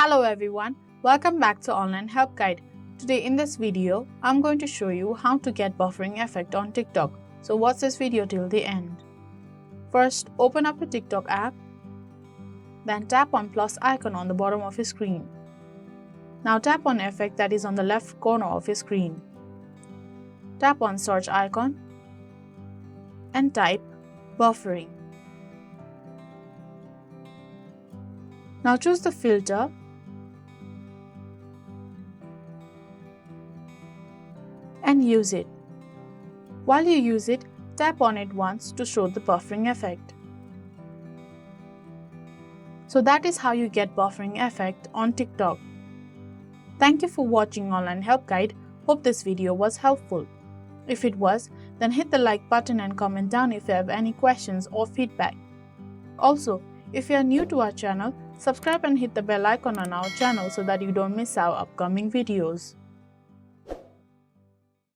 Hello everyone, welcome back to Online Help Guide. Today in this video, I'm going to show you how to get buffering effect on TikTok. So watch this video till the end. First, open up a TikTok app, then tap on plus icon on the bottom of your screen. Now tap on effect that is on the left corner of your screen. Tap on search icon and type buffering. Now choose the filter and use it. While you use it, tap on it once to show the buffering effect. So that is how you get buffering effect on TikTok. Thank you for watching Online Help Guide. Hope this video was helpful. If it was, then hit the like button and comment down if you have any questions or feedback. Also, if you are new to our channel, subscribe and hit the bell icon on our channel so that you don't miss our upcoming videos.